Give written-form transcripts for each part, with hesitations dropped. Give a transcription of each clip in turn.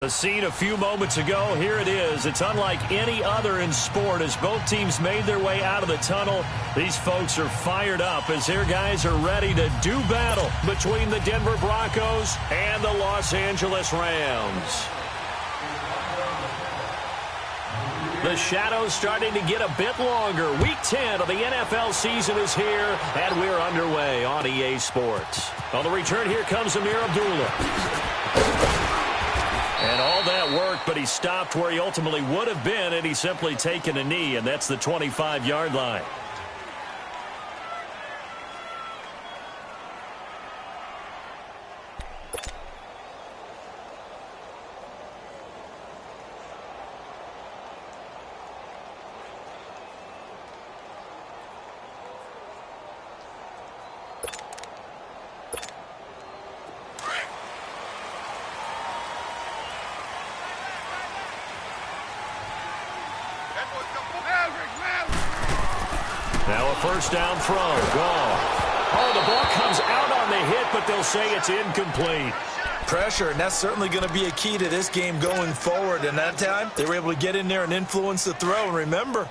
The scene a few moments ago, here it is. It's unlike any other in sport as both teams made their way out of the tunnel. These folks are fired up as their guys are ready to do battle between the Denver Broncos and the Los Angeles Rams. The shadow's starting to get a bit longer. Week 10 of the NFL season is here, and we're underway on EA Sports. On the return, here comes Amir Abdullah. And all that work, but he stopped where he ultimately would have been, and he's simply taken a knee, and that's the 25-yard line. Now a first down throw. Gone. Oh, the ball comes out on the hit, but they'll say it's incomplete. Pressure, and that's certainly going to be a key to this game going forward. And that time, they were able to get in there and influence the throw. And remember,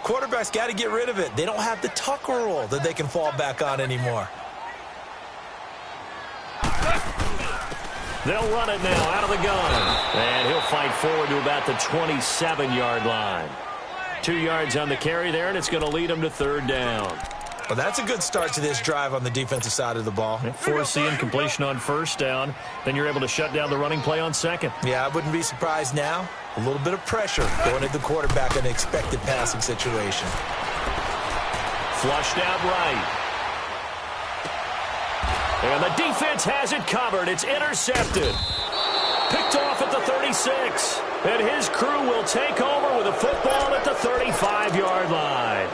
quarterbacks got to get rid of it. They don't have the tuck rule that they can fall back on anymore. They'll run it now out of the gun. And he'll fight forward to about the 27-yard line. 2 yards on the carry there, and it's going to lead him to third down. Well, that's a good start to this drive on the defensive side of the ball. Force the incompletion on first down. Then you're able to shut down the running play on second. Yeah, I wouldn't be surprised now. A little bit of pressure going at the quarterback in an expected passing situation. Flushed out right. And the defense has it covered. It's intercepted. Picked off at the 36. And his crew will take over with a football at the 35-yard line.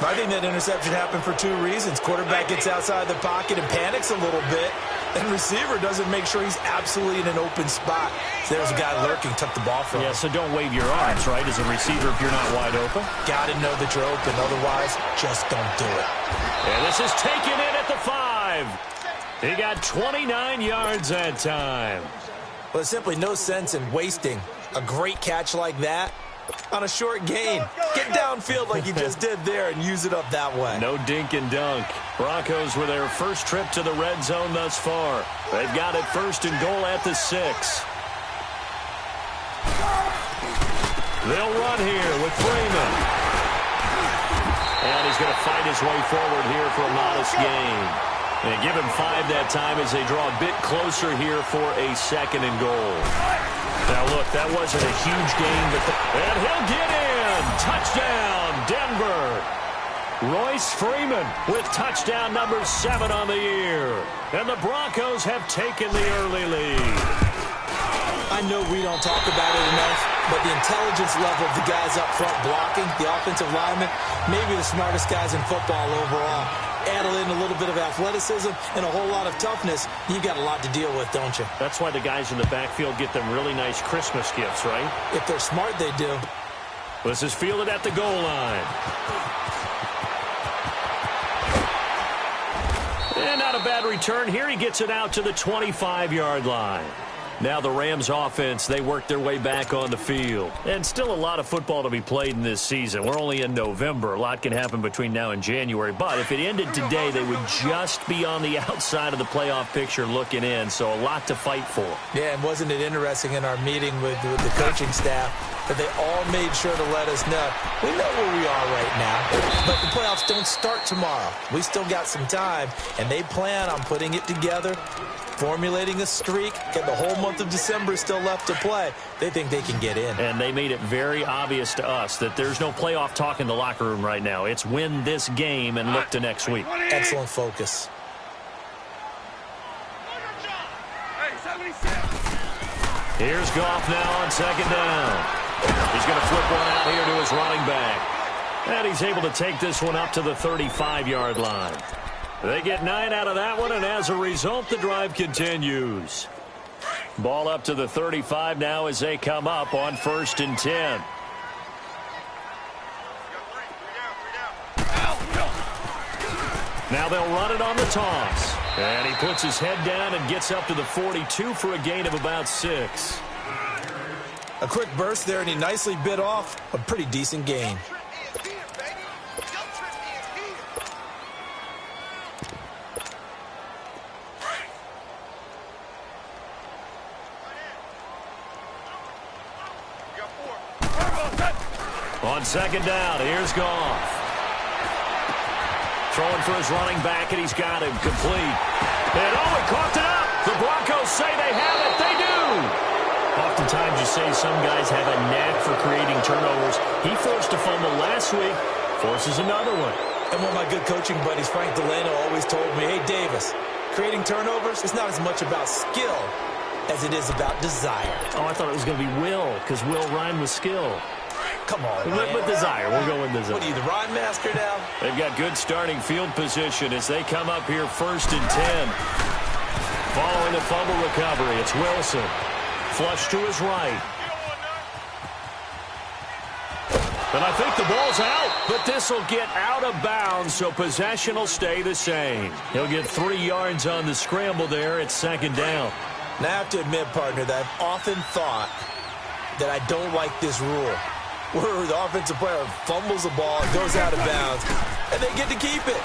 I think that interception happened for two reasons. Quarterback gets outside the pocket and panics a little bit. And receiver doesn't make sure he's absolutely in an open spot. So there's a guy lurking, took the ball from him. Yeah, so don't wave your arms, right, as a receiver if you're not wide open. Got to know that you're open. Otherwise, just don't do it. And this is taken in at the 5. He got 29 yards that time. Well, there's simply no sense in wasting a great catch like that on a short gain. Get downfield like you just did there and use it up that way. No dink and dunk. Broncos with their first trip to the red zone thus far. They've got it first and goal at the 6. They'll run here with Freeman. And he's going to fight his way forward here for a modest gain. They give him 5 that time as they draw a bit closer here for a second and goal. Now, look, that wasn't a huge gain, and he'll get in. Touchdown, Denver. Royce Freeman with touchdown number 7 on the year. And the Broncos have taken the early lead. I know we don't talk about it enough, but the intelligence level of the guys up front blocking, the offensive linemen, maybe the smartest guys in football overall. Add in a little bit of athleticism and a whole lot of toughness, you've got a lot to deal with, don't you? That's why the guys in the backfield get them really nice Christmas gifts, right? If they're smart, they do. This is fielded at the goal line. And not a bad return. Here he gets it out to the 25-yard line. Now the Rams offense, they work their way back on the field. And still a lot of football to be played in this season. We're only in November. A lot can happen between now and January. But if it ended today, they would just be on the outside of the playoff picture looking in. So a lot to fight for. Yeah, and wasn't it interesting in our meeting with the coaching staff that they all made sure to let us know, we know where we are right now, but the playoffs don't start tomorrow. We still got some time, and they plan on putting it together, formulating a streak, and the whole month of December is still left to play. They think they can get in. And they made it very obvious to us that there's no playoff talk in the locker room right now. It's win this game and look to next week. Excellent focus. Here's Goff now on second down. He's going to flip one out here to his running back. And he's able to take this one up to the 35-yard line. They get 9 out of that one, and as a result, the drive continues. Ball up to the 35 now as they come up on 1st and 10. Now they'll run it on the toss. And he puts his head down and gets up to the 42 for a gain of about 6. A quick burst there, and he nicely bit off a pretty decent gain. On second down, here's Goff. Throwing for his running back, and he's got him complete. And he coughed it up. The Broncos say they have it. They do. Oftentimes you say some guys have a knack for creating turnovers. He forced a fumble last week, forces another one. And one of my good coaching buddies, Frank Delano, always told me, hey, Davis, creating turnovers is not as much about skill as it is about desire. Oh, I thought it was going to be will, because will rhyme with skill. Come on, man. With desire. We'll go with desire. What are you, the rhyme master now? They've got good starting field position as they come up here 1st and 10. Following the fumble recovery, it's Wilson. Flush to his right. And I think the ball's out, but this will get out of bounds, so possession will stay the same. He'll get 3 yards on the scramble there at 2nd down. Now, I have to admit, partner, that I've often thought that I don't like this rule, where the offensive player fumbles the ball, it goes out of bounds, and they get to keep it.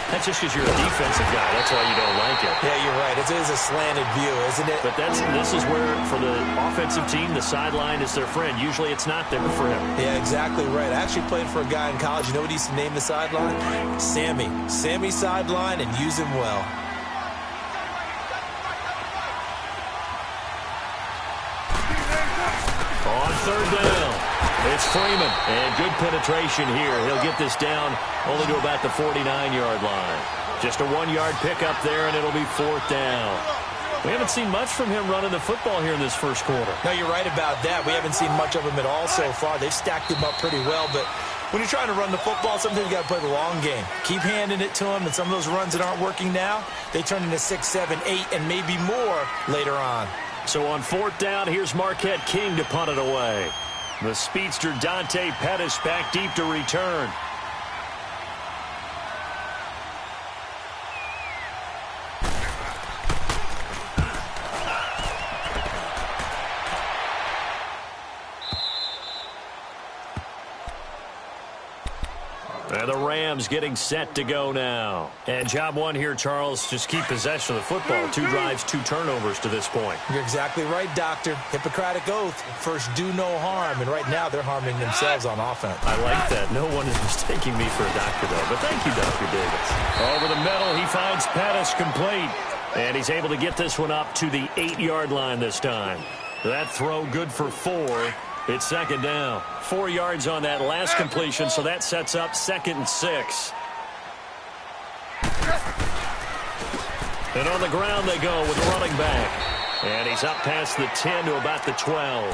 That's just because you're a defensive guy. That's why you don't like it. Yeah, you're right. It is a slanted view, isn't it? But this is where, for the offensive team, the sideline is their friend. Usually it's not there for him. Yeah, exactly right. I actually played for a guy in college. You know what he used to name the sideline? Sammy. Sammy sideline, and use him well. On 3rd down, it's Freeman, and good penetration here. He'll get this down only to about the 49-yard line. Just a 1-yard pickup there, and it'll be 4th down. We haven't seen much from him running the football here in this first quarter. No, you're right about that. We haven't seen much of him at all so far. They've stacked him up pretty well, but when you're trying to run the football, sometimes you got to play the long game. Keep handing it to him, and some of those runs that aren't working now, they turn into 6, 7, 8, and maybe more later on. So on 4th down, here's Marquette King to punt it away. The speedster Dante Pettis back deep to return. And the Rams getting set to go now. And job one here, Charles, just keep possession of the football. 2 drives, 2 turnovers to this point. You're exactly right, Doctor. Hippocratic oath. First, do no harm. And right now, they're harming themselves on offense. I like that. No one is mistaking me for a doctor, though. But thank you, Dr. Davis. Over the middle, he finds Pettis complete. And he's able to get this one up to the 8-yard line this time. That throw good for 4. It's 2nd down. 4 yards on that last completion, so that sets up 2nd and 6. And on the ground they go with the running back. And he's up past the 10 to about the 12.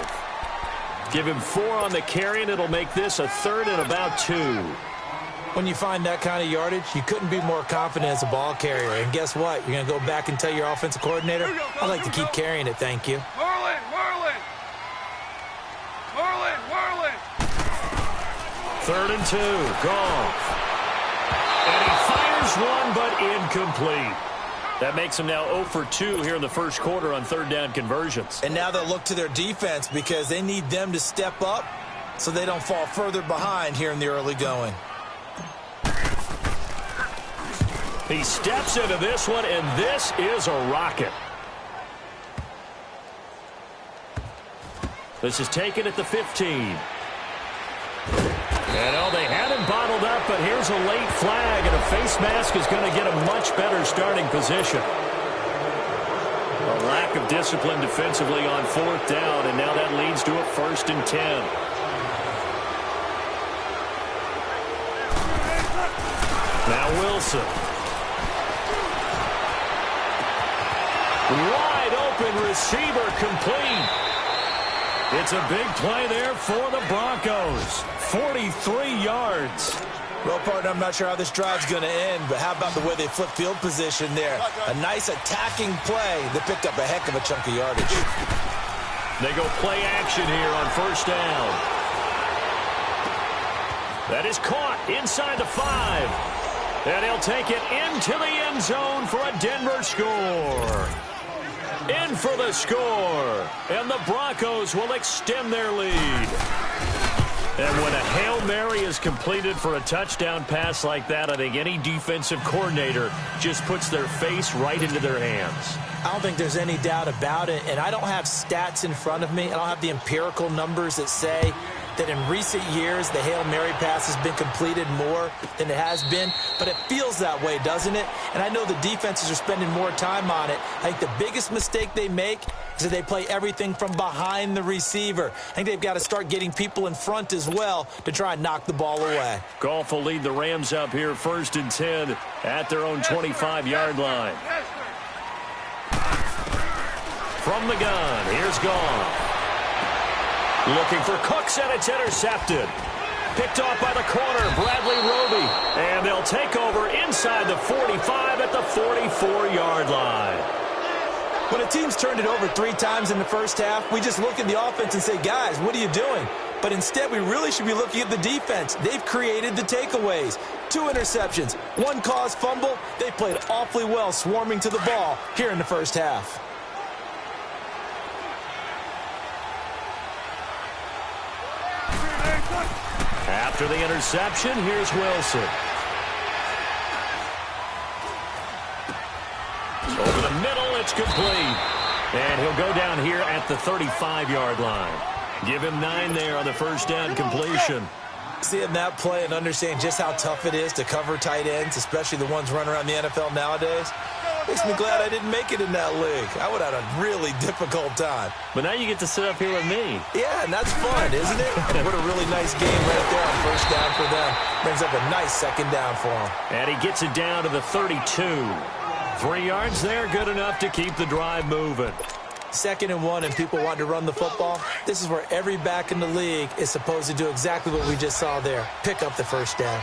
Give him 4 on the carry, and it'll make this a 3rd and about 2. When you find that kind of yardage, you couldn't be more confident as a ball carrier. And guess what? You're going to go back and tell your offensive coordinator, I'd like to keep carrying it, thank you. Merlin! 3rd and 2, Goff. And he fires one, but incomplete. That makes him now 0 for 2 here in the first quarter on 3rd down conversions. And now they'll look to their defense because they need them to step up so they don't fall further behind here in the early going. He steps into this one, and this is a rocket. This is taken at the 15. And they had him bottled up, but here's a late flag, and a face mask is going to get a much better starting position. A lack of discipline defensively on 4th down, and now that leads to a 1st and 10. Now Wilson. Wide open receiver complete. It's a big play there for the Broncos. 43 yards. Well, partner, I'm not sure how this drive's going to end, but how about the way they flip field position there? A nice attacking play that picked up a heck of a chunk of yardage. They go play action here on 1st down. That is caught inside the 5. And he'll take it into the end zone for a Denver score. In for the score. And the Broncos will extend their lead. And when a Hail Mary is completed for a touchdown pass like that, I think any defensive coordinator just puts their face right into their hands. I don't think there's any doubt about it, and I don't have stats in front of me. I don't have the empirical numbers that say that in recent years the Hail Mary pass has been completed more than it has been, but it feels that way, doesn't it? And I know the defenses are spending more time on it. I think the biggest mistake they make is that they play everything from behind the receiver. I think they've got to start getting people in front as well to try and knock the ball away. Goff will lead the Rams up here 1st and 10 at their own 25-yard line. From the gun, here's Goff. Looking for Cooks, and it's intercepted. Picked off by the corner, Bradley Roby. And they'll take over inside the 45 at the 44-yard line. When a team's turned it over 3 times in the first half, we just look at the offense and say, guys, what are you doing? But instead, we really should be looking at the defense. They've created the takeaways. 2 interceptions, 1 caused fumble. They played awfully well swarming to the ball here in the first half. After the interception, here's Wilson. Over the middle, it's complete. And he'll go down here at the 35-yard line. Give him 9 there on the first down completion. Seeing that play and understanding just how tough it is to cover tight ends, especially the ones running around the NFL nowadays, makes me glad I didn't make it in that league. I would have had a really difficult time. But now you get to sit up here with me. Yeah, and that's fun, isn't it? What a really nice game right there on first down for them. Brings up a nice second down for them. And he gets it down to the 32. 3 yards there, good enough to keep the drive moving. 2nd and 1 and people want to run the football. This is where every back in the league is supposed to do exactly what we just saw there. Pick up the first down.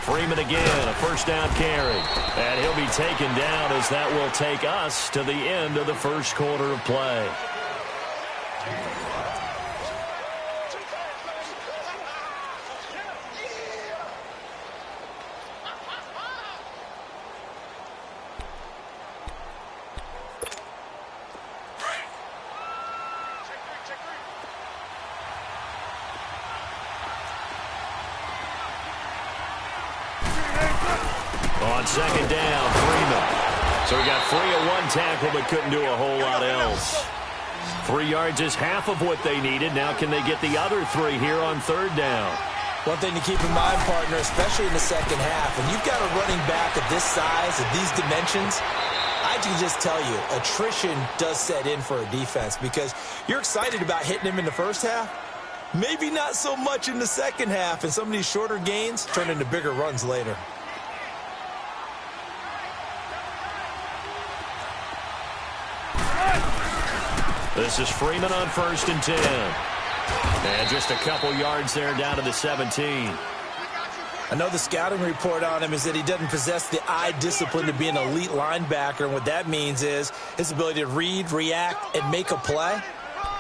Freeman again, a first down carry. And he'll be taken down as that will take us to the end of the first quarter of play. On 2nd down, Freeman. So he got free of 1 tackle but couldn't do a whole lot else. 3 yards is half of what they needed. Now can they get the other 3 here on 3rd down? One thing to keep in mind, partner, especially in the second half, when you've got a running back of this size, of these dimensions, I can just tell you, attrition does set in for a defense because you're excited about hitting him in the first half. Maybe not so much in the second half, and some of these shorter gains turn into bigger runs later. This is Freeman on 1st and 10. And just a couple yards there down to the 17. I know the scouting report on him is that he doesn't possess the eye discipline to be an elite linebacker. And what that means is his ability to read, react, and make a play.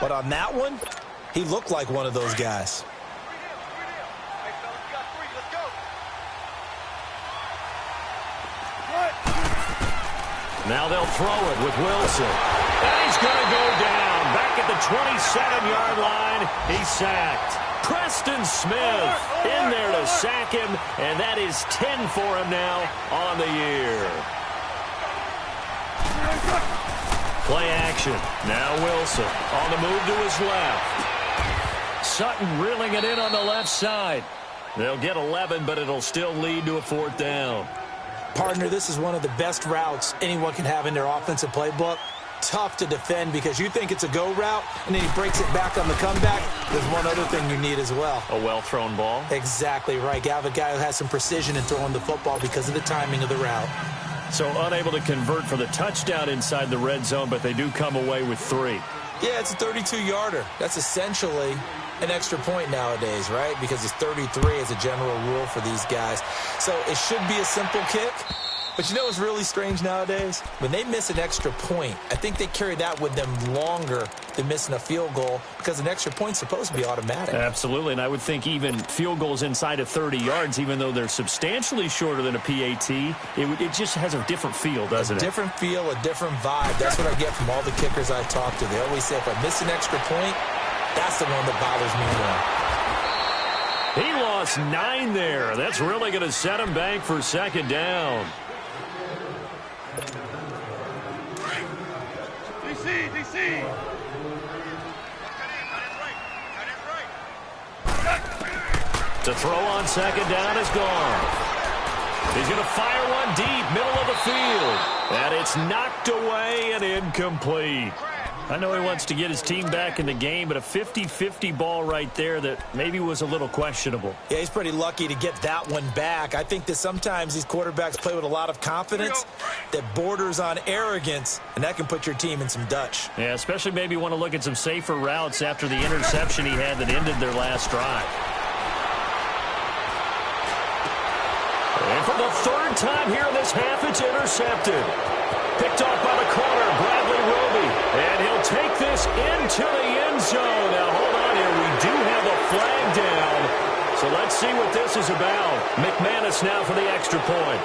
But on that one, he looked like one of those guys. Now they'll throw it with Wilson. And he's going to go down. Back at the 27-yard line, he's sacked. Preston Smith in there to sack him, and that is 10 for him now on the year. Play action. Now Wilson on the move to his left. Sutton reeling it in on the left side. They'll get 11, but it'll still lead to a 4th down. Partner, this is one of the best routes anyone can have in their offensive playbook. Tough to defend because you think it's a go route, and then he breaks it back on the comeback. There's one other thing you need as well. A well-thrown ball? Exactly right. You have a guy who has some precision in throwing the football because of the timing of the route. So unable to convert for the touchdown inside the red zone, but they do come away with 3. Yeah, it's a 32-yarder. That's essentially an extra point nowadays, right? Because it's 33 as a general rule for these guys. So it should be a simple kick. But you know what's really strange nowadays? When they miss an extra point, I think they carry that with them longer than missing a field goal because an extra point's supposed to be automatic. Absolutely, and I would think even field goals inside of 30 yards, even though they're substantially shorter than a PAT, it just has a different feel, doesn't it? A different feel, a different vibe. That's what I get from all the kickers I talk to. They always say, if I miss an extra point, that's the one that bothers me more. He lost 9 there. That's really going to set him back for second down. DC. To throw on second down is gone. He's going to fire one deep, middle of the field. And it's knocked away and incomplete. I know he wants to get his team back in the game, but a 50-50 ball right there that maybe was a little questionable. Yeah, he's pretty lucky to get that one back. I think that sometimes these quarterbacks play with a lot of confidence that borders on arrogance, and that can put your team in some Dutch. Yeah, especially maybe want to look at some safer routes after the interception he had that ended their last drive. And for the third time here in this half, it's intercepted. Picked off by the corner, Bradley Roby. And he'll take this into the end zone. Now, hold on here. We do have a flag down. So let's see what this is about. McManus now for the extra point.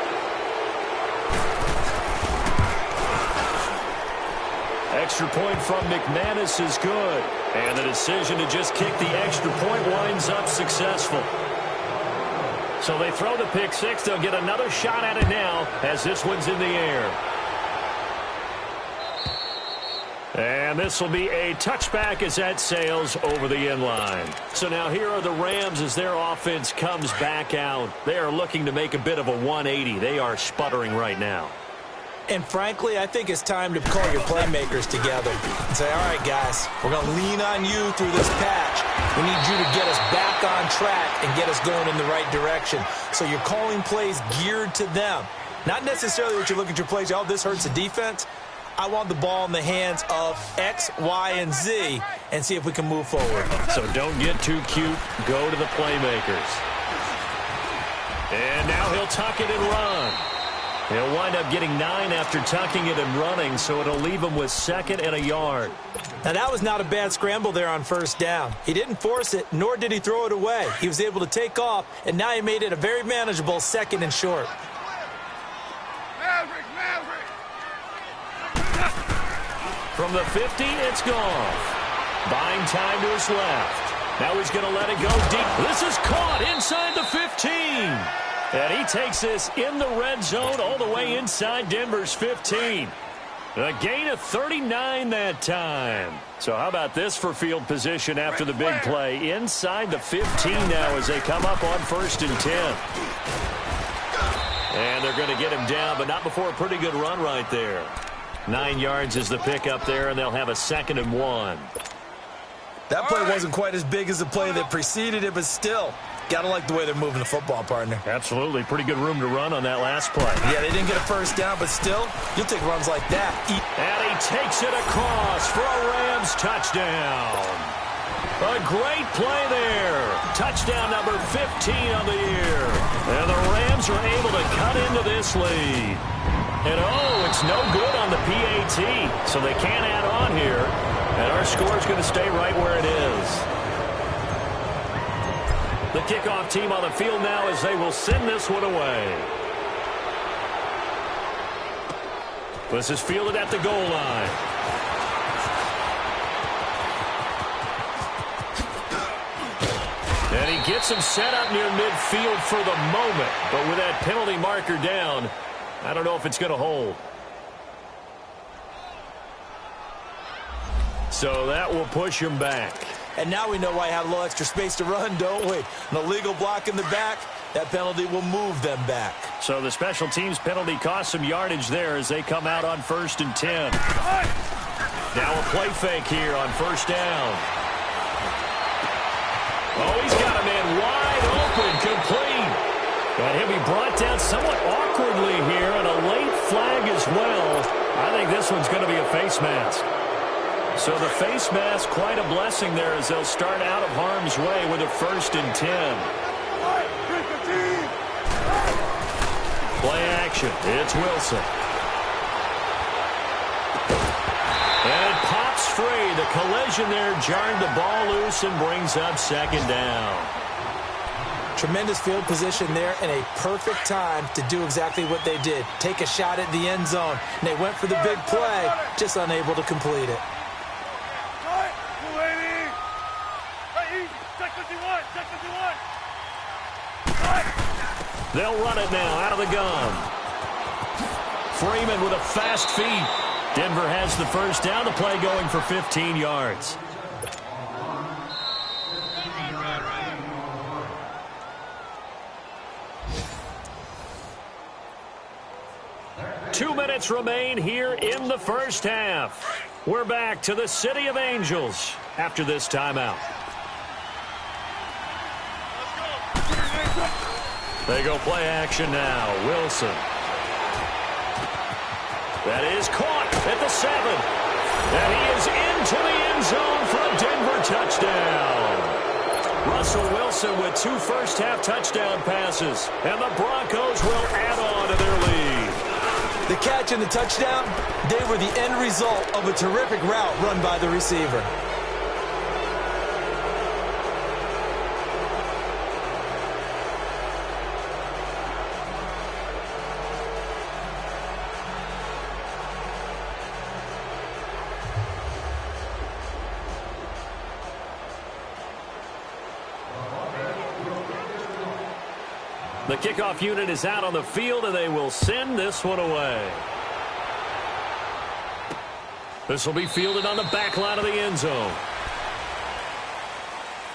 Extra point from McManus is good. And the decision to just kick the extra point winds up successful. So they throw the pick six. They'll get another shot at it now as this one's in the air. And this will be a touchback as that sails over the end line. So now here are the Rams as their offense comes back out. They are looking to make a bit of a 180. They are sputtering right now. And frankly, I think it's time to call your playmakers together and say, all right, guys, we're going to lean on you through this patch. We need you to get us back on track and get us going in the right direction. So you're calling plays geared to them. Not necessarily what you look at your plays, oh, this hurts the defense. I want the ball in the hands of X, Y, and Z and see if we can move forward. So don't get too cute. Go to the playmakers. And now he'll tuck it and run. He'll wind up getting 9 after tucking it and running, so it'll leave him with 2nd and a yard. Now, that was not a bad scramble there on first down. He didn't force it, nor did he throw it away. He was able to take off, and now he made it a very manageable 2nd and short. From the 50, it's gone. Buying time to his left. Now he's going to let it go deep. This is caught inside the 15. And he takes this in the red zone all the way inside Denver's 15. A gain of 39 that time. So how about this for field position after the big play? Inside the 15 now as they come up on 1st and 10. And they're going to get him down, but not before a pretty good run right there. 9 yards is the pick up there, and they'll have a 2nd and 1. That play wasn't quite as big as the play that preceded it, but still, got to like the way they're moving the football, partner. Absolutely. Pretty good room to run on that last play. Yeah, they didn't get a first down, but still, you'll take runs like that. And he takes it across for a Rams touchdown. A great play there. Touchdown number 15 on the year. And the Rams are able to cut into this lead. And, oh, it's no good on the PAT, so they can't add on here. And our score is going to stay right where it is. The kickoff team on the field now as they will send this one away. This is fielded at the goal line. And he gets him set up near midfield for the moment. But with that penalty marker down, I don't know if it's going to hold. So that will push him back. And now we know why I had a little extra space to run, don't we? An illegal block in the back, that penalty will move them back. So the special teams penalty cost some yardage there as they come out on 1st and 10. Now a play fake here on 1st down. Oh, he's got a man wide open, complete. And he'll be brought down somewhat awkwardly here, and a late flag as well. I think this one's going to be a face mask. So the face mask, quite a blessing there as they'll start out of harm's way with a 1st and 10. Play action. It's Wilson. And it pops free. The collision there jarred the ball loose and brings up 2nd down. Tremendous field position there and a perfect time to do exactly what they did. Take a shot at the end zone. And they went for the big play, just unable to complete it. They'll run it now out of the gun. Freeman with a fast feet. Denver has the 1st down. The play going for 15 yards. Two minutes remain here in the 1st half. We're back to the City of Angels after this timeout. They go play action now. Wilson. That is caught at the 7. And he is into the end zone for a Denver touchdown. Russell Wilson with 2 first-half touchdown passes. And the Broncos will add on to their lead. The catch and the touchdown, they were the end result of a terrific route run by the receiver. The kickoff unit is out on the field, and they will send this one away. This will be fielded on the back line of the end zone.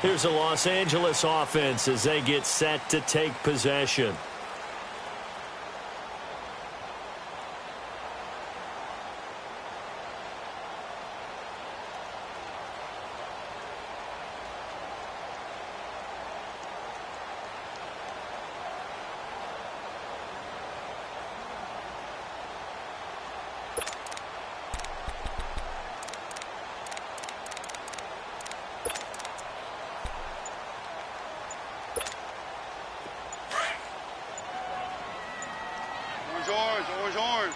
Here's the Los Angeles offense as they get set to take possession. Orange.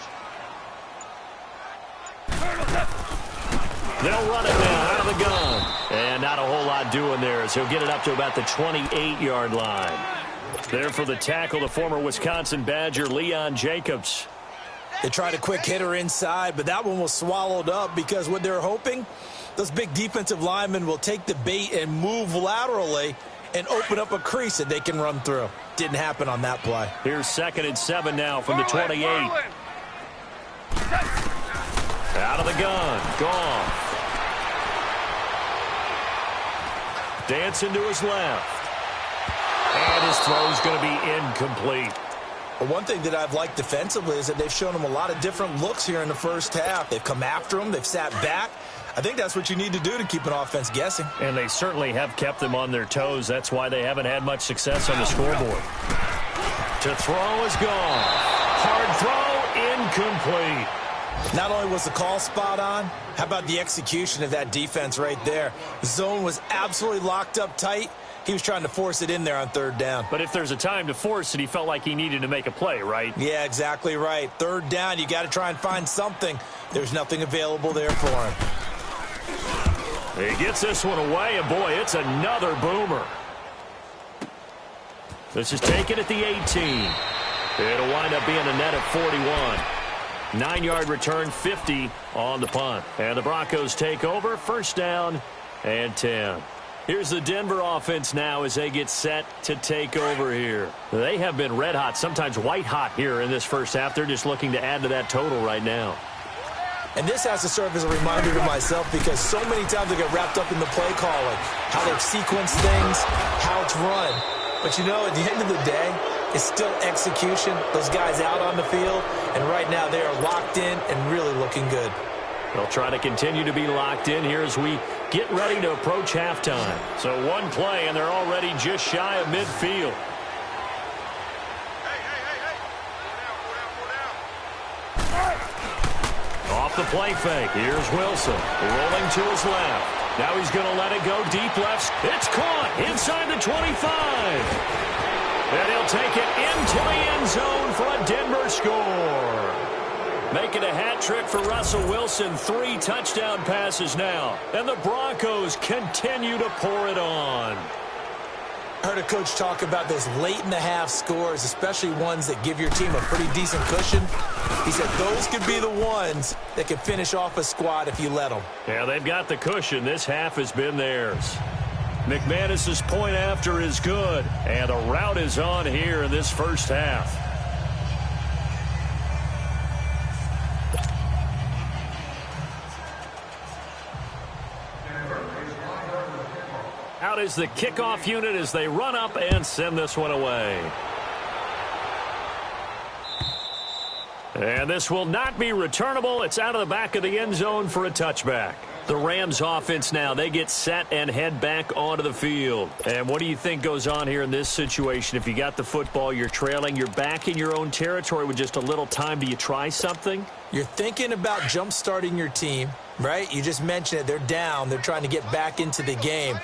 They'll run it now out of the gun. And not a whole lot doing there as he'll get it up to about the 28-yard line. There for the tackle, the former Wisconsin Badger, Leon Jacobs. They tried a quick hitter inside, but that one was swallowed up because what they're hoping, those big defensive linemen will take the bait and move laterally and open up a crease that they can run through. Didn't happen on that play. Here's 2nd and 7 now from the 28. Out of the gun. Gone. Dancing to his left. And his throw's going to be incomplete. But one thing that I've liked defensively is that they've shown him a lot of different looks here in the 1st half. They've come after him. They've sat back. I think that's what you need to do to keep an offense guessing. And they certainly have kept them on their toes. That's why they haven't had much success on the scoreboard. To throw is gone. Hard throw, incomplete. Not only was the call spot on, how about the execution of that defense right there? The zone was absolutely locked up tight. He was trying to force it in there on 3rd down. But if there's a time to force it, he felt like he needed to make a play, right? Yeah, exactly right. 3rd down, you got to try and find something. There's nothing available there for him. He gets this one away, and boy, it's another boomer. This is taken at the 18. It'll wind up being a net of 41. 9-yard return, 50 on the punt. And the Broncos take over, 1st down and 10. Here's the Denver offense now as they get set to take over here. They have been red hot, sometimes white hot here in this 1st half. They're just looking to add to that total right now. And this has to serve as a reminder to myself because so many times I get wrapped up in the play calling, how they've sequenced things, how it's run. But, you know, at the end of the day, it's still execution. Those guys out on the field, and right now they are locked in and really looking good. They'll try to continue to be locked in here as we get ready to approach halftime. So one play, and they're already just shy of midfield. the play fake. Here's Wilson rolling to his left. Now he's going to let it go deep left. It's caught inside the 25. And he'll take it into the end zone for a Denver score. Making a hat trick for Russell Wilson. 3 touchdown passes now. And the Broncos continue to pour it on. I heard a coach talk about those late-in-the-half scores, especially ones that give your team a pretty decent cushion. He said those could be the ones that could finish off a squad if you let them. Yeah, they've got the cushion. This half has been theirs. McManus's point after is good, and the route is on here in this first half. Out is the kickoff unit as they run up and send this one away. And this will not be returnable. It's out of the back of the end zone for a touchback. The Rams offense now, they get set and head back onto the field. And what do you think goes on here in this situation? If you got the football, you're trailing, you're back in your own territory with just a little time. Do you try something? You're thinking about jump-starting your team, right? You just mentioned it. They're down. They're trying to get back into the game.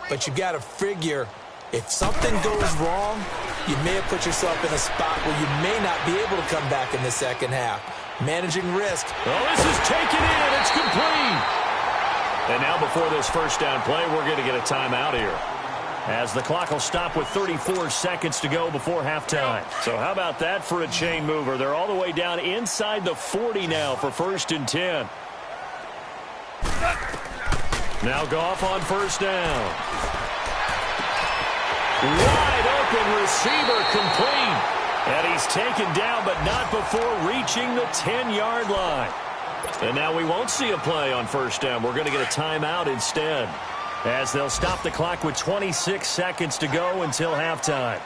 But you've got to figure if something goes wrong, you may have put yourself in a spot where you may not be able to come back in the second half. Managing risk. Oh, this is taken in. It's complete. And now before this first down play, we're going to get a timeout here, as the clock will stop with 34 seconds to go before halftime. So how about that for a chain mover? They're all the way down inside the 40 now for 1st and 10. Now Goff on first down. Wide open receiver complete. And he's taken down, but not before reaching the 10-yard line. And now we won't see a play on first down. We're going to get a timeout instead, as they'll stop the clock with 26 seconds to go until halftime.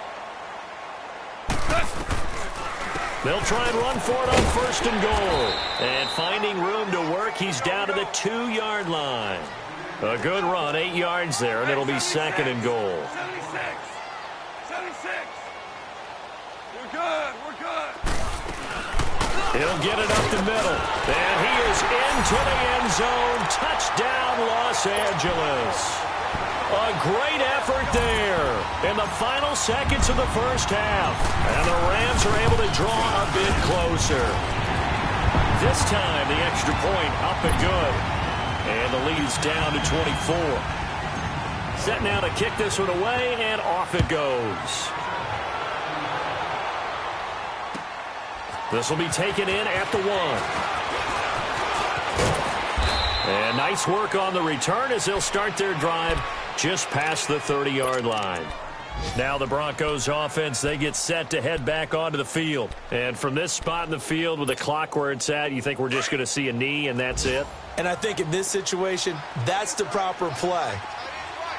They'll try and run for it on 1st and goal. And finding room to work, he's down to the 2-yard line. A good run, 8 yards there, and it'll be 2nd and goal. 76. We're good. We're good. He'll get it up the middle. And he is into the end zone. Touchdown, Los Angeles. A great effort there in the final seconds of the first half. And the Rams are able to draw a bit closer. This time, the extra point up and good. And the lead is down to 24. Set now to kick this one away, and off it goes. This will be taken in at the 1. And nice work on the return as they'll start their drive just past the 30-yard line. Now the Broncos offense, they get set to head back onto the field. And from this spot in the field with the clock where it's at, you think we're just going to see a knee and that's it? And I think in this situation, that's the proper play.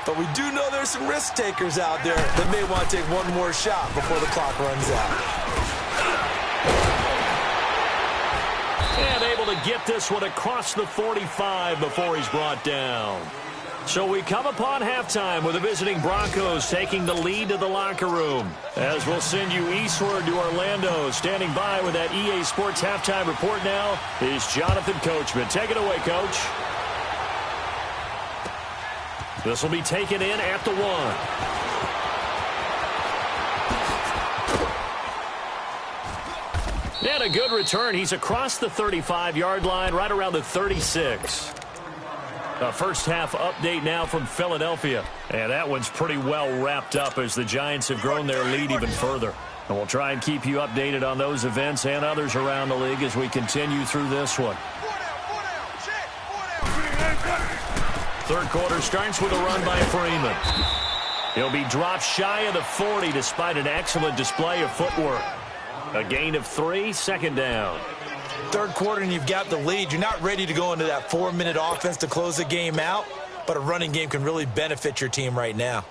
But we do know there's some risk takers out there that may want to take one more shot before the clock runs out. And able to get this one across the 45 before he's brought down. So we come upon halftime with the visiting Broncos taking the lead to the locker room. As we'll send you eastward to Orlando. Standing by with that EA Sports halftime report now is Jonathan Coachman. Take it away, Coach. This will be taken in at the 1. And a good return. He's across the 35-yard line, right around the 36. A first half update now from Philadelphia. And that one's pretty well wrapped up as the Giants have grown their lead even further. And we'll try and keep you updated on those events and others around the league as we continue through this one. Third quarter starts with a run by Freeman. He'll be dropped shy of the 40 despite an excellent display of footwork. A gain of 3, 2nd down. Third quarter and you've got the lead. You're not ready to go into that 4-minute offense to close the game out, but a running game can really benefit your team right now.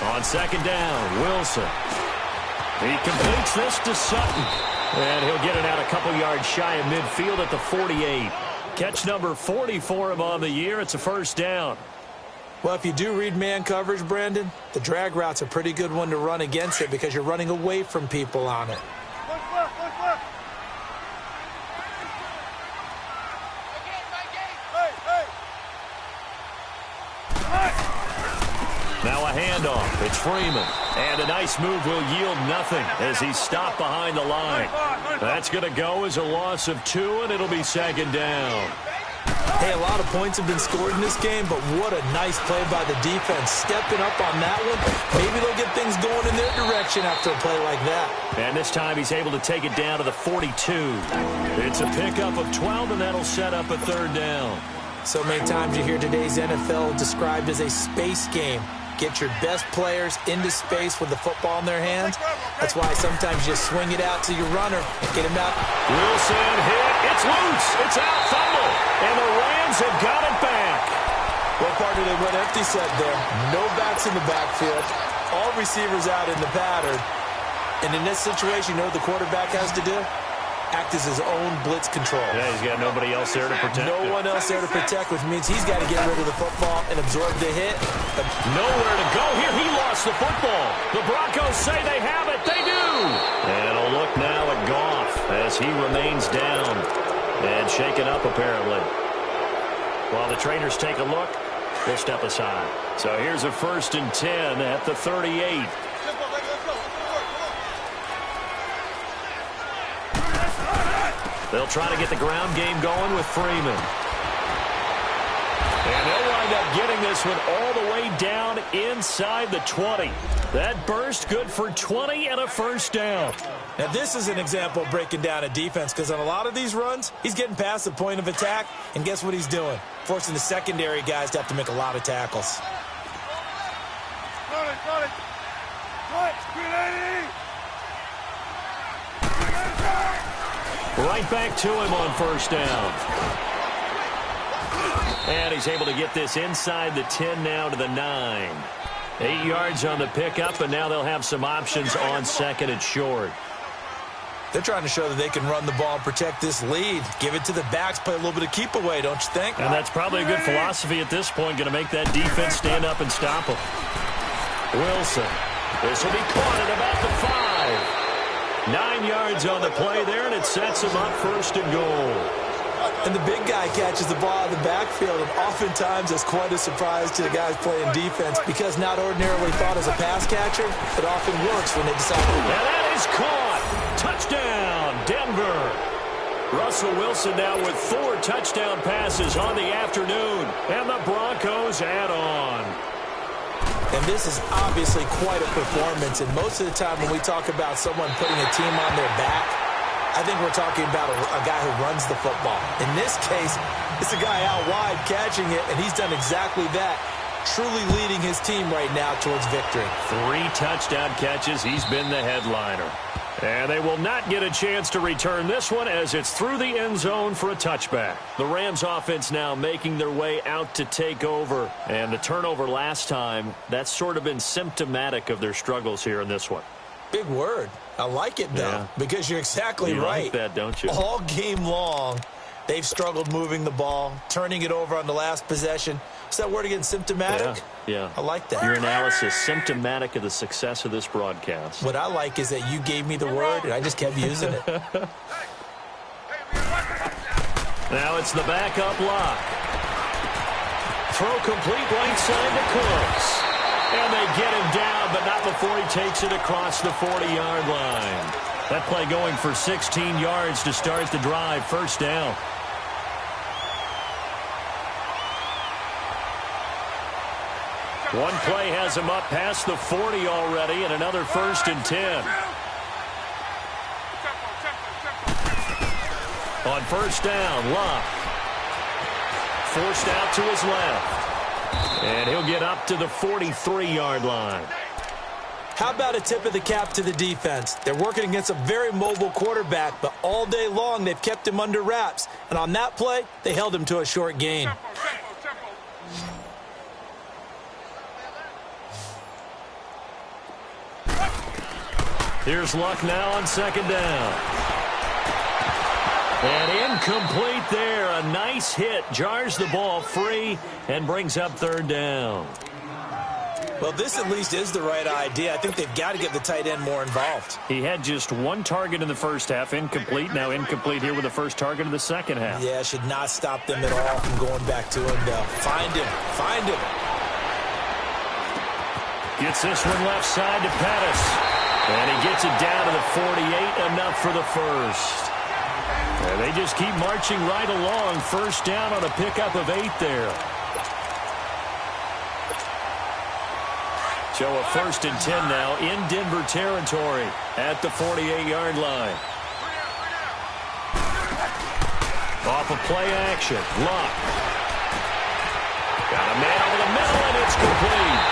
On 2nd down, Wilson. He completes this to Sutton. And he'll get it out a couple yards shy of midfield at the 48. Catch number 40 for him on the year. It's a first down. Well, if you do read man coverage, Brandon, the drag route's a pretty good one to run against it because you're running away from people on it. Now a handoff. It's Freeman. And a nice move will yield nothing as he's stopped behind the line. That's going to go as a loss of 2, and it'll be second down. Hey, a lot of points have been scored in this game, but what a nice play by the defense. Stepping up on that one, maybe they'll get things going in their direction after a play like that. And this time he's able to take it down to the 42. It's a pickup of 12, and that'll set up a third down. So many times you hear today's NFL described as a space game. Get your best players into space with the football in their hands. That's why sometimes you swing it out to your runner and get him out. Wilson hit. It's loose. It's out. Fumble. And the Rams have got it back. What part of they went empty set there? No backs in the backfield. All receivers out in the pattern. And in this situation, you know what the quarterback has to do? Act as his own blitz control. Yeah, he's got nobody else there to protect No one else there to protect, which means he's got to get rid of the football and absorb the hit. But nowhere to go here. He lost the football. The Broncos say they have it. They do. And a look now at Goff as he remains down and shaken up apparently. While the trainers take a look, we'll step aside. So here's a 1st and 10 at the 38. They'll try to get the ground game going with Freeman. And they'll wind up getting this one all the way down inside the 20. That burst good for 20 and a first down. Now this is an example of breaking down a defense because on a lot of these runs, he's getting past the point of attack, and guess what he's doing? Forcing the secondary guys to have to make a lot of tackles. Right back to him on first down. And he's able to get this inside the 10 now to the 9. 8 yards on the pickup, and now they'll have some options on second and short. They're trying to show that they can run the ball and protect this lead. Give it to the backs, play a little bit of keep away, don't you think? And that's probably a good philosophy at this point, going to make that defense stand up and stop them. Wilson. This will be caught at about the 5. 9 yards on the play there, and it sets him up 1st and goal. And the big guy catches the ball in the backfield, and oftentimes it's quite a surprise to the guys playing defense because not ordinarily thought as a pass catcher, it often works when they decide to. And that is caught. Touchdown, Denver. Russell Wilson now with 4 touchdown passes on the afternoon, and the Broncos add on. And this is obviously quite a performance, and most of the time when we talk about someone putting a team on their back, I think we're talking about a guy who runs the football. In this case, it's a guy out wide catching it, and he's done exactly that, truly leading his team right now towards victory. 3 touchdown catches. He's been the headliner. And they will not get a chance to return this one as it's through the end zone for a touchback. The Rams offense now making their way out to take over. And the turnover last time, that's sort of been symptomatic of their struggles here in this one. Big word. I like it, though, because you're exactly you right. Like that, don't you? All game long, they've struggled moving the ball, turning it over on the last possession. Is that word again, symptomatic? Yeah. I like that. Your analysis, symptomatic of the success of this broadcast. What I like is that you gave me the word, and I just kept using it. Now it's the backup lock. Throw complete right side to Cooks. And they get him down, but not before he takes it across the 40-yard line. That play going for 16 yards to start the drive. First down. One play has him up past the 40 already, and another 1st and 10. On first down, Luck. Forced out to his left. And he'll get up to the 43-yard line. How about a tip of the cap to the defense? They're working against a very mobile quarterback, but all day long they've kept him under wraps. And on that play, they held him to a short gain. Here's Luck now on second down. And incomplete there. A nice hit. Jars the ball free and brings up third down. Well, this at least is the right idea. I think they've got to get the tight end more involved. He had just one target in the first half. Incomplete. Now incomplete here with the first target of the second half. Yeah, should not stop them at all from going back to him. Find him. Find him. Gets this one left side to Pettis. And he gets it down to the 48. Enough for the first. And they just keep marching right along. First down on a pickup of 8 there. So a 1st and 10 now in Denver territory at the 48-yard line. Off of play action. Luck. Got a man over the middle, and it's complete.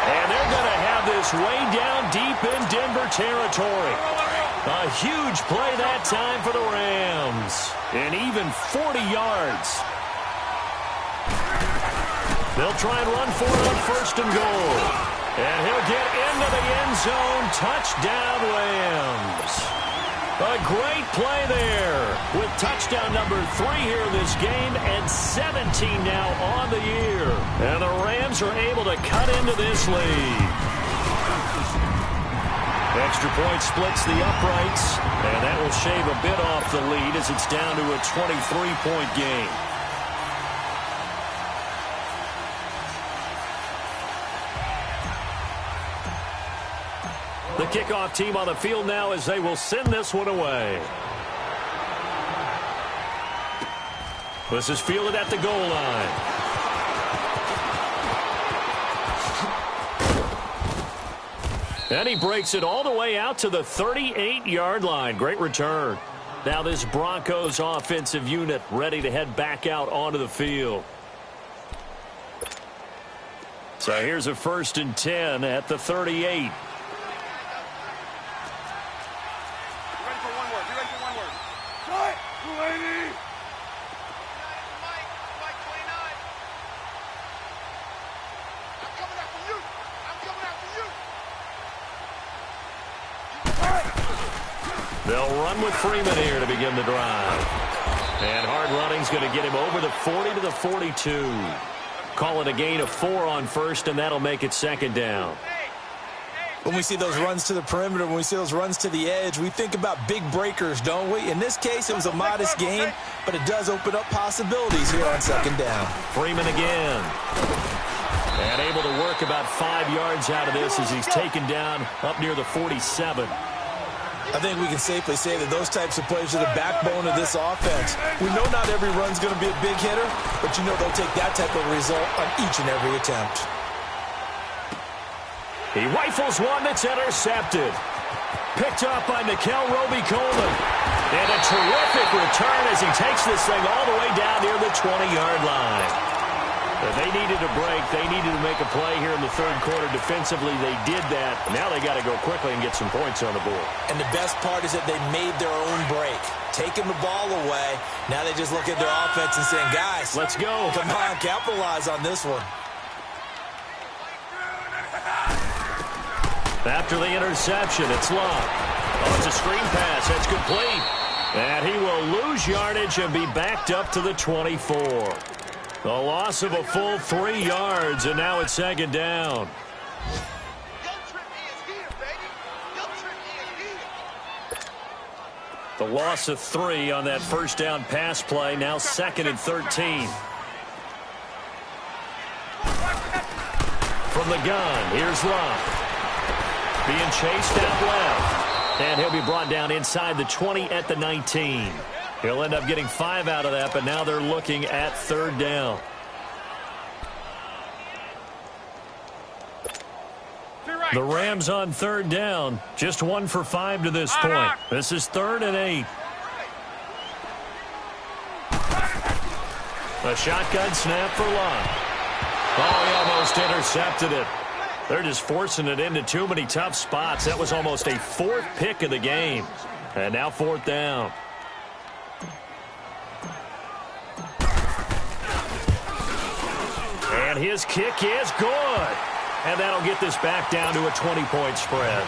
And they're going to have this way down deep in Denver territory. A huge play that time for the Rams. And even 40 yards. They'll try and run for it on 1st and goal. And he'll get into the end zone. Touchdown, Rams. A great play there with touchdown number 3 here in this game and 17 now on the year. And the Rams are able to cut into this lead. Extra point splits the uprights, and that will shave a bit off the lead as it's down to a 23-point game. The kickoff team on the field now as they will send this one away. This is fielded at the goal line. And he breaks it all the way out to the 38-yard line. Great return. Now this Broncos offensive unit ready to head back out onto the field. So here's a 1st and 10 at the 38. They'll run with Freeman here to begin the drive. And hard running's going to get him over the 40 to the 42. Call it a gain of 4 on 1st, and that'll make it 2nd down. When we see those runs to the perimeter, when we see those runs to the edge, we think about big breakers, don't we? In this case, it was a modest gain, but it does open up possibilities here on 2nd down. Freeman again. And able to work about 5 yards out of this as he's taken down up near the 47. I think we can safely say that those types of plays are the backbone of this offense. We know not every run's going to be a big hitter, but you know they'll take that type of result on each and every attempt. He rifles one that's intercepted. Picked up by Nikel Roby-Coleman. And a terrific return as he takes this thing all the way down near the 20-yard line. They needed a break. They needed to make a play here in the 3rd quarter. Defensively, they did that. Now they got to go quickly and get some points on the board. And the best part is that they made their own break. Taking the ball away. Now they just look at their offense and saying, guys, let's go. Come on, capitalize on this one. After the interception, it's Luck. Oh, it's a screen pass. That's complete. And he will lose yardage and be backed up to the 24. A loss of a full 3 yards, and now it's 2nd down. The loss of 3 on that 1st down pass play, now 2nd and 13. From the gun, here's Luck. Being chased out left. And he'll be brought down inside the 20 at the 19. He'll end up getting 5 out of that, but now they're looking at 3rd down. The Rams on 3rd down, just 1 for 5 to this point. This is 3rd and 8. A shotgun snap for Luck. Oh, he almost intercepted it. They're just forcing it into too many tough spots. That was almost a 4th pick of the game. And now 4th down. And his kick is good. And that'll get this back down to a 20-point spread.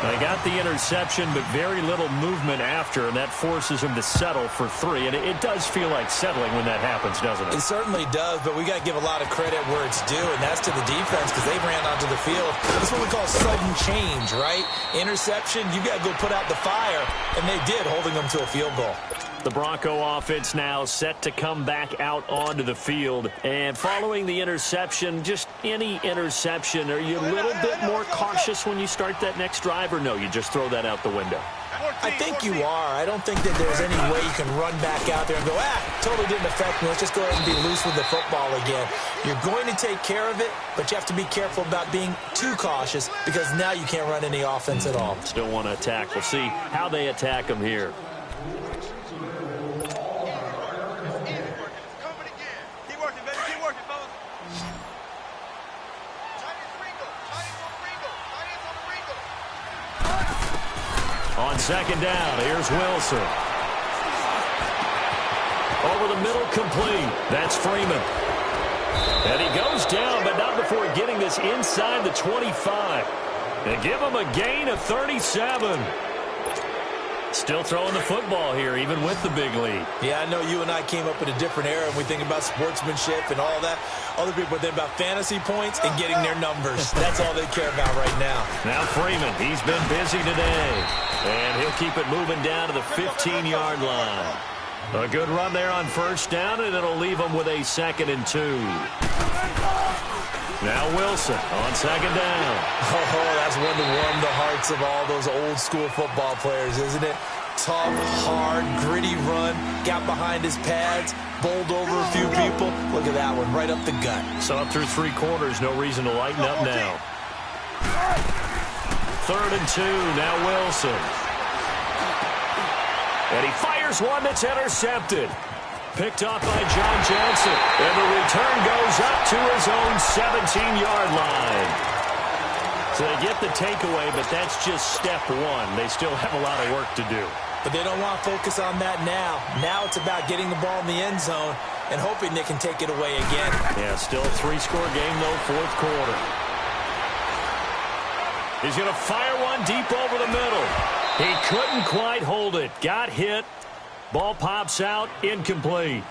They got the interception, but very little movement after, and that forces him to settle for 3. And it does feel like settling when that happens, doesn't it? It certainly does, but we got to give a lot of credit where it's due, and that's to the defense because they ran onto the field. That's what we call sudden change, right? Interception, you got to go put out the fire, and they did, holding them to a field goal. The Bronco offense now set to come back out onto the field. And following the interception, just any interception, are you a little bit more cautious when you start that next drive, or no, you just throw that out the window? I think you are. I don't think that there's any way you can run back out there and go, totally didn't affect me. Let's just go ahead and be loose with the football again. You're going to take care of it, but you have to be careful about being too cautious because now you can't run any offense at all. Still want to attack. We'll see how they attack them here. On second down, here's Wilson. Over the middle, complete. That's Freeman. And he goes down, but not before getting this inside the 25. And give him a gain of 37. Still throwing the football here, even with the big lead. Yeah, I know you and I came up in a different era, and we think about sportsmanship and all that. Other people think about fantasy points and getting their numbers. That's all they care about right now. Now Freeman, he's been busy today. And he'll keep it moving down to the 15-yard line. A good run there on first down, and it'll leave him with a 2nd and 2. Now Wilson on second down. Oh, that's one to warm the hearts of all those old-school football players, isn't it? Tough, hard, gritty run. Got behind his pads, bowled over a few people. Look at that one, right up the gut. So up through 3 quarters, no reason to lighten up now. 3rd and 2, now Wilson. And he fires one that's intercepted. Picked off by John Johnson. And the return goes up to his own 17-yard line. So they get the takeaway, but that's just step 1. They still have a lot of work to do. But they don't want to focus on that now. Now it's about getting the ball in the end zone and hoping they can take it away again. Yeah, still a 3-score game, though, 4th quarter. He's going to fire one deep over the middle. He couldn't quite hold it. Got hit. Ball pops out, incomplete.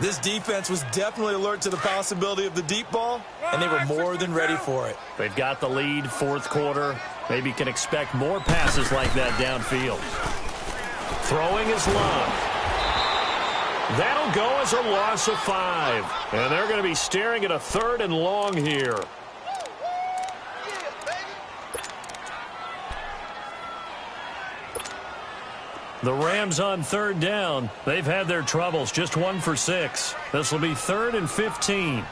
This defense was definitely alert to the possibility of the deep ball, and they were more than ready for it. They've got the lead, 4th quarter. Maybe can expect more passes like that downfield. Throwing is Love. That'll go as a loss of 5. And they're going to be staring at a 3rd and long here. The Rams on 3rd down. They've had their troubles, just 1 for 6. This will be 3rd and 15.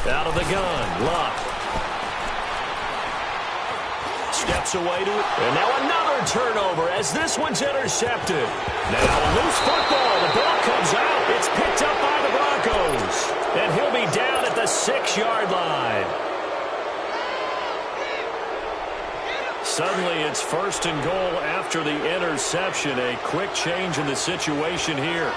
Out of the gun, Luck. Steps away to it, and now another turnover as this one's intercepted. Now a loose football, the ball comes out. It's picked up by the Broncos, and he'll be down at the 6-yard line. Suddenly, it's 1st and goal after the interception. A quick change in the situation here.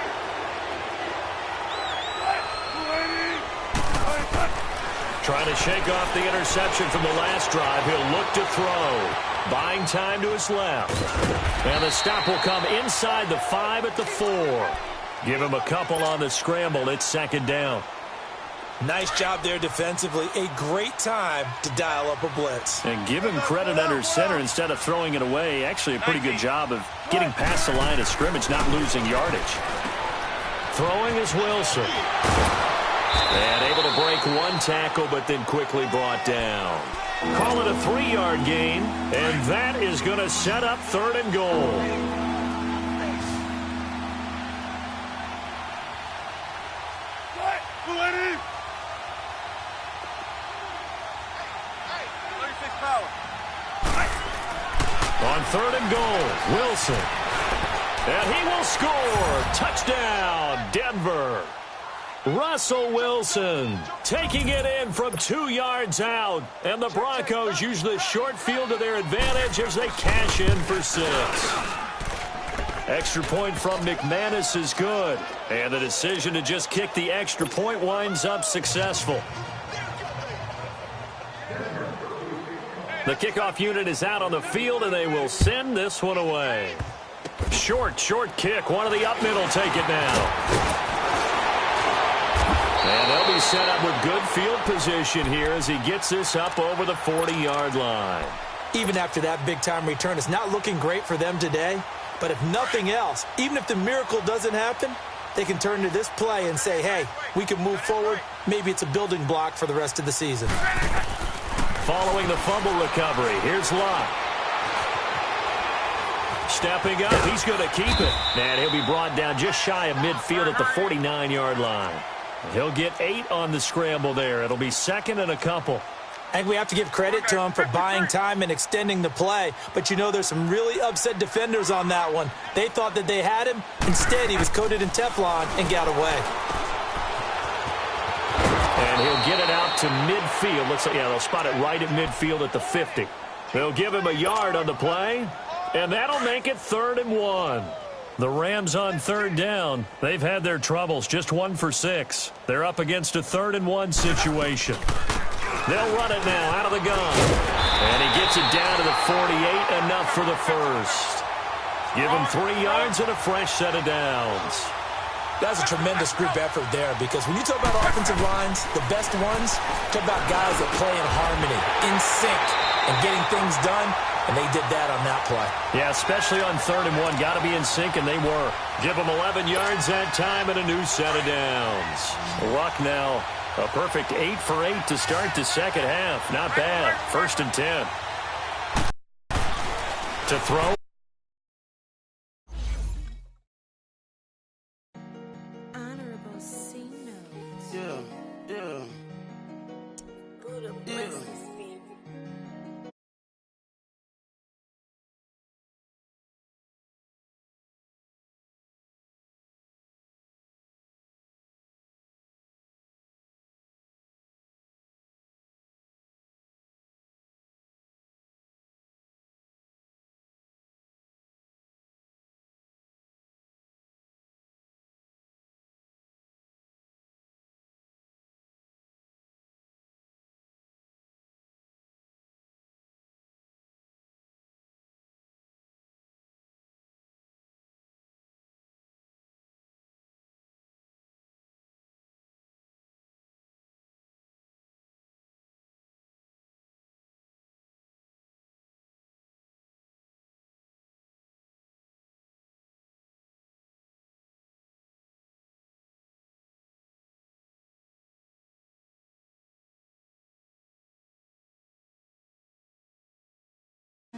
Trying to shake off the interception from the last drive. He'll look to throw. Buying time to his left. And the stop will come inside the 5 at the 4. Give him a couple on the scramble. It's 2nd down. Nice job there defensively. A great time to dial up a blitz. And give him credit under center instead of throwing it away. Actually a pretty good job of getting past the line of scrimmage, not losing yardage. Throwing is Wilson. And able to break 1 tackle, but then quickly brought down. Call it a 3-yard gain, and that is going to set up 3rd and goal. On 3rd and goal, Wilson. And he will score. Touchdown, Denver. Russell Wilson taking it in from 2 yards out. And the Broncos use the short field to their advantage as they cash in for 6. Extra point from McManus is good. And the decision to just kick the extra point winds up successful. The kickoff unit is out on the field, and they will send this one away. Short kick. One of the up middle take it now. And they'll be set up with good field position here as he gets this up over the 40-yard line. Even after that big-time return, it's not looking great for them today. But if nothing else, even if the miracle doesn't happen, they can turn to this play and say, hey, we can move forward. Maybe it's a building block for the rest of the season. Following the fumble recovery, here's Locke. Stepping up, he's going to keep it. And he'll be brought down just shy of midfield at the 49-yard line. He'll get 8 on the scramble there. It'll be second and a couple. I think we have to give credit to him for buying time and extending the play. But, you know, there's some really upset defenders on that one. They thought that they had him. Instead, he was coated in Teflon and got away. And he'll get it out to midfield. Looks like, yeah, they'll spot it right at midfield at the 50. They'll give him a yard on the play, and that'll make it 3rd and 1. The Rams on 3rd down. They've had their troubles, just 1 for 6. They're up against a 3rd and 1 situation. They'll run it now out of the gun. And he gets it down to the 48, enough for the first. Give him 3 yards and a fresh set of downs. That's a tremendous group effort there because when you talk about offensive lines, the best ones, talk about guys that play in harmony, in sync, and getting things done, and they did that on that play. Yeah, especially on 3rd and 1. Got to be in sync, and they were. Give them 11 yards that time and a new set of downs. Luck now, a perfect 8 for 8 to start the second half. Not bad. 1st and 10. To throw.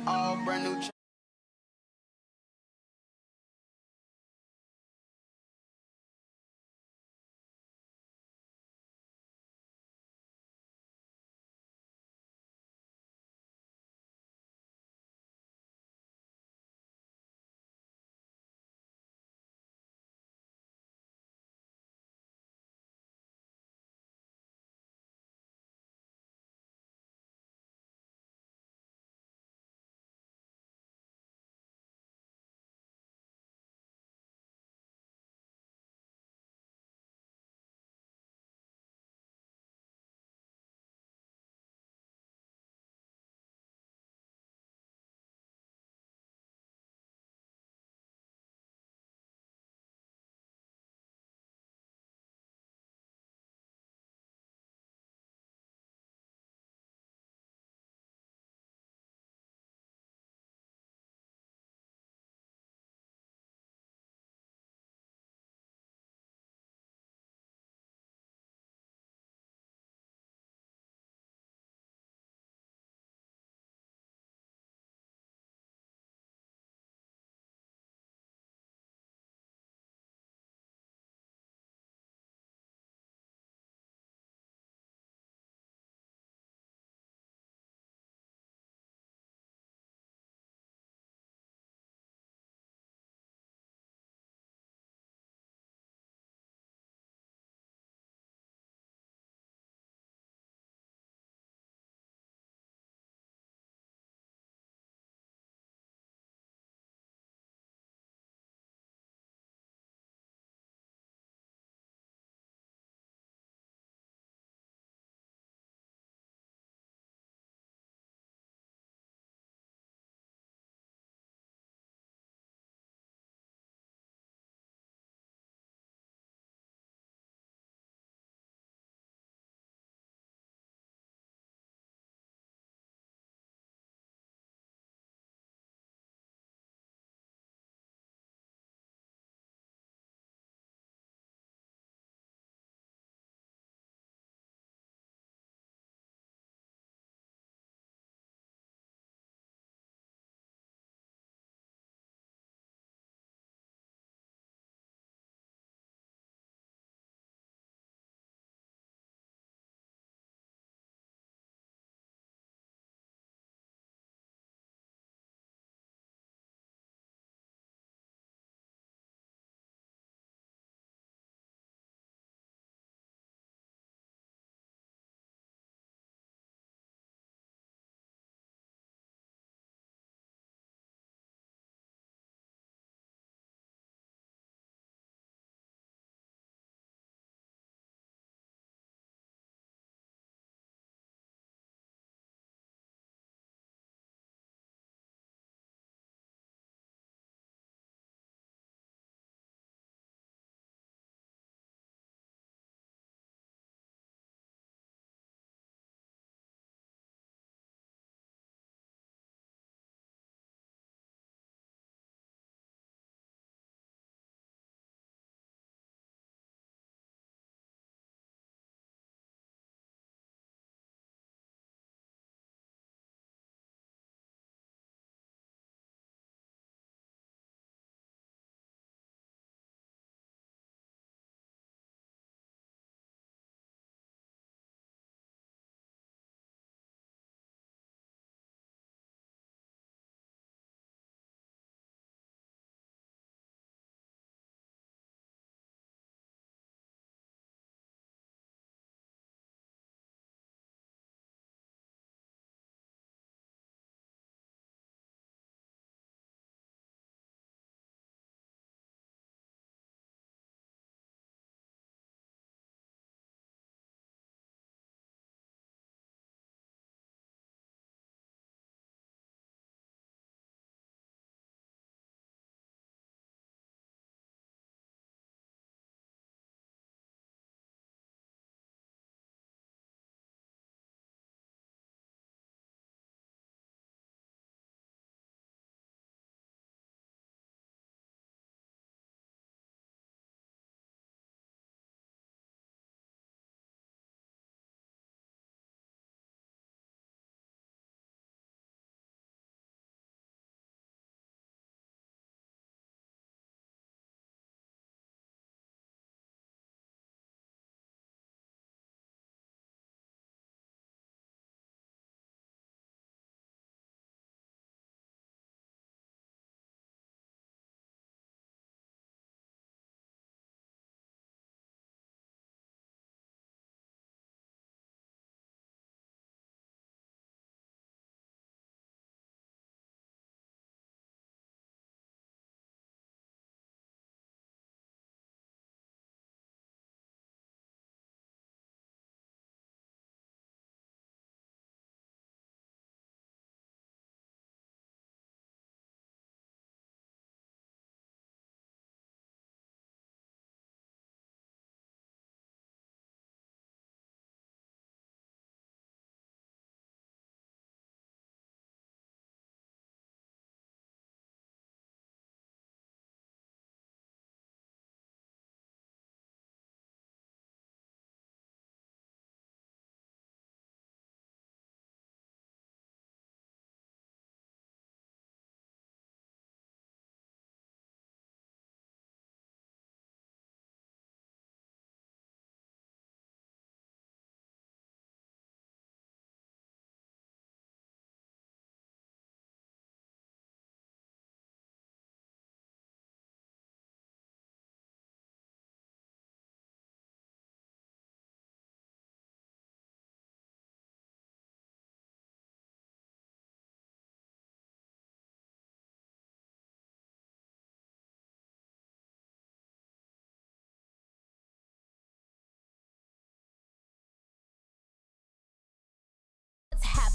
All brand new.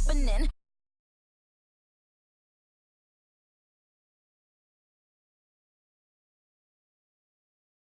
happening.